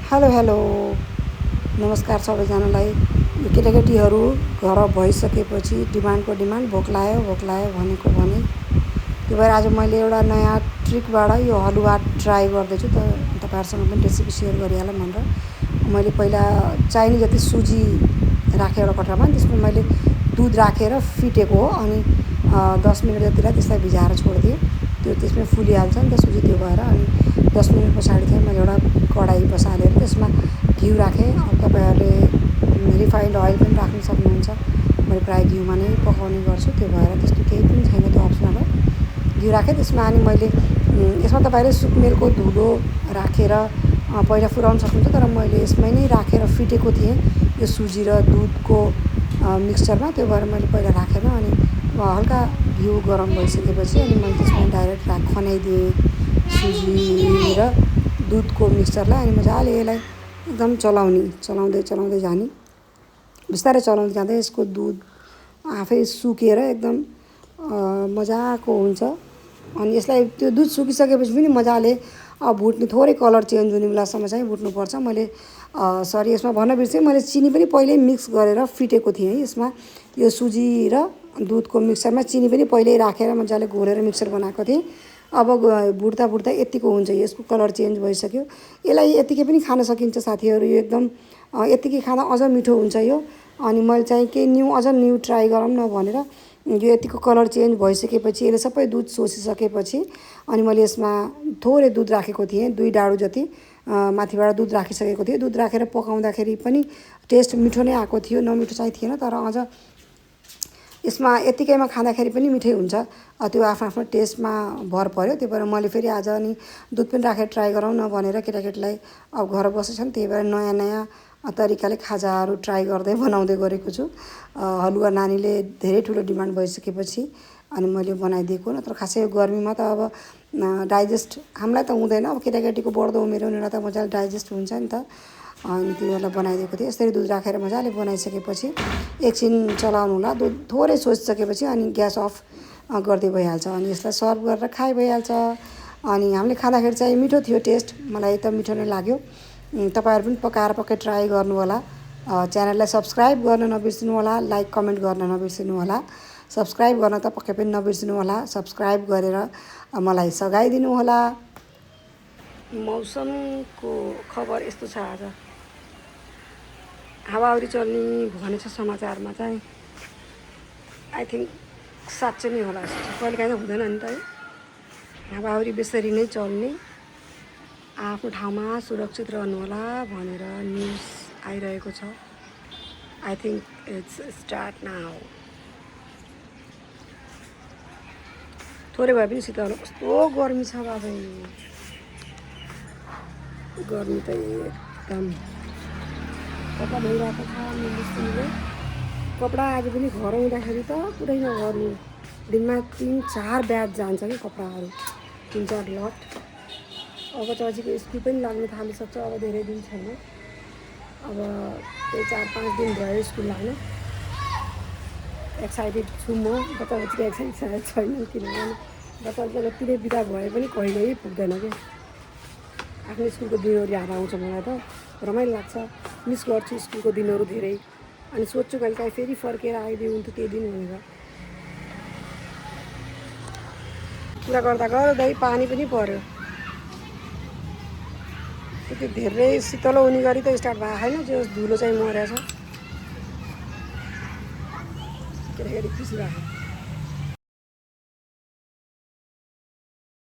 Hello hello नमस्कार सबैजनालाई। यो केटाकेटीहरू घर भइसकेपछि डिमान्डको डिमान्ड भोक लाग्यो भनेको भने त्यो भएर आज मैले एउटा नयाँ ट्रिकबाट यो हलुवा ट्राई गर्दैछु त तपाईँहरूसँग पनि रेसिपी सेयर गरिहालौँ भनेर मैले पहिला चाहिने जति सुजी राखेँ एउटा कटरमा। त्यसमा मैले दुध राखेर फिटेको हो अनि 10 मिनट जतिलाई त्यसलाई भिजाएर छोडिदिएँ। त्यो त्यसमै फुलिहाल्छ नि त सुजी। त्यो भएर अनि 10 मिनट पछाडि चाहिँ मैले एउटा कडाई बसालेर त्यसमा घिउ राखेँ। अब तपाईँहरूले रिफाइन्ड अइल पनि राख्न सक्नुहुन्छ। मैले प्रायः घिउमा नै पकाउने गर्छु, त्यो भएर त्यस्तो केही पनि छैन, त्यो अप्सनल हो। घिउ राखेँ त्यसमा अनि मैले यसमा तपाईँले सुकमेलको धुलो राखेर पहिला फुराउन सक्नुहुन्छ, तर मैले यसमै नै राखेर फिटेको थिएँ यो सुजी र दुधको मिक्सचरमा। त्यो भएर मैले पहिला राखेन अनि हल्का घिउ गरम भइसकेपछि अनि मैले त्यसमा डाइरेक्ट खनाइदिएँ सुजी र दुधको मिक्सचरलाई। अनि मजाले यसलाई एकदम चलाउँदै जाने, बिस्तारै चलाउँदै जाँदा यसको दुध आफै सुकेर एकदम मजाको हुन्छ। अनि यसलाई त्यो दुध सुकिसकेपछि पनि मजाले भुट्ने, थोरै कलर चेन्ज हुने बेलासम्म चाहिँ भुट्नुपर्छ। मैले सरी यसमा भन्न बिर्सेँ, मैले चिनी पनि पहिल्यै मिक्स गरेर फिटेको थिएँ है। यसमा यो सुजी र दुधको मिक्सरमा चिनी पनि पहिल्यै राखेर मजाले घोलेर मिक्सर बनाएको थिएँ। अब भुट्दा यत्तिको हुन्छ, यसको कलर चेन्ज भइसक्यो। यसलाई यत्तिकै पनि खान सकिन्छ साथीहरू, यो एकदम यत्तिकै खाँदा अझ मिठो हुन्छ यो। अनि मैले चाहिँ केही अझ न्यू ट्राई गरौँ न भनेर यो यत्तिको कलर चेन्ज भइसकेपछि यसले सबै दुध सोसिसकेपछि अनि मैले यसमा थोरै दुध राखेको थिएँ, 2 डाडु जति माथिबाट दुध राखिसकेको थिएँ। दुध राखेर पकाउँदाखेरि पनि टेस्ट मिठो नै आएको थियो, नमिठो चाहिँ थिएन। तर अझ यसमा यत्तिकैमा खाँदाखेरि पनि मिठै हुन्छ, त्यो आफ्नो टेस्टमा भर पर्यो। त्यही भएर मैले फेरि आज अनि दुध पनि राखेर ट्राई गरौँ न भनेर केटाकेटीलाई अब घर बसेछन्, त्यही भएर नयाँ नयाँ तरिकाले खाजाहरू ट्राई गर्दै बनाउँदै गरेको छु। हलुवा नानीले धेरै ठुलो डिमान्ड भइसकेपछि अनि मैले बनाइदिएको। नत्र खासै यो गर्मीमा त अब डाइजेस्ट हामीलाई त हुँदैन, अब केटाकेटीको बढ्दो उमेर हुनेलाई त मजाले डाइजेस्ट हुन्छ नि त। अनि तिनीहरूलाई बनाइदिएको थिएँ। यसरी दुध राखेर मजाले बनाइसकेपछि एकछिन चलाउनु होला। दुध थोरै सोचिसकेपछि अनि ग्यास अफ गर्दै भइहाल्छ। अनि यसलाई सर्भ गरेर खाइ भइहाल्छ। अनि हामीले खाँदाखेरि चाहिँ मिठो थियो टेस्ट, मलाई त मिठो नै लाग्यो। तपाईँहरू पनि पक्कै ट्राई गर्नु होला। च्यानललाई सब्सक्राइब गर्न नबिर्सिनु होला, लाइक कमेन्ट गर्न नबिर्सिनु होला। सब्सक्राइब गर्न त पक्कै पनि नबिर्सिनु होला। सब्सक्राइब गरेर मलाई सघाइदिनु होला। मौसमको खबर यस्तो छ, आज हावाहुरी चल्ने भनेको छ समाचारमा चाहिँ। आई थिङ्क साँच्चै नै होला जस्तो छ। कहिलेकाहीँ त हुँदैन नि त है, हावाहुरी बेसरी नै चल्ने। आफ्नो ठाउँमा सुरक्षित रहनुहोला भनेर न्युज आइरहेको छ। I think it's start now. थोरै भए पनि शीतल, कस्तो गर्मी छ बाबा, गर्मी त एकदम। कपडा धोइरहेको छ मिस्त्रीले। कपडा आज पनि घर आउँदाखेरि त पुरै नगर्नु, दिनमा 3-4 ब्याच जान्छ कि कपडाहरू, 3-4 लट। अब चजीको स्कुल पनि लाग्न थालिसक्छ, अब धेरै दिन छैन। अब त्यही 4-5 दिन भयो स्कुल लाग्न। एक्साइटेड छु म, बच्चाबच्चीको एक्साइटेड छैन, किनभने बच्चा जति नै बिदा भए पनि कहिल्यै पुग्दैन क्या। आफ्नो स्कुलको दिनहरू याद आउँछ मलाई त, रमाइलो लाग्छ, मिस गर्छु स्कुलको दिनहरू धेरै। अनि सोध्छु कहिलेकाहीँ फेरि फर्केर आइदियो हुन्थ्यो त्यो दिन भनेर। कुरा गर्दै पानी पनि पर्यो। त्यति धेरै शीतलो हुने गरी त स्टार्ट भएको छैन, जो धुलो चाहिँ मरेछ। केटाकेटी खुसी भएको।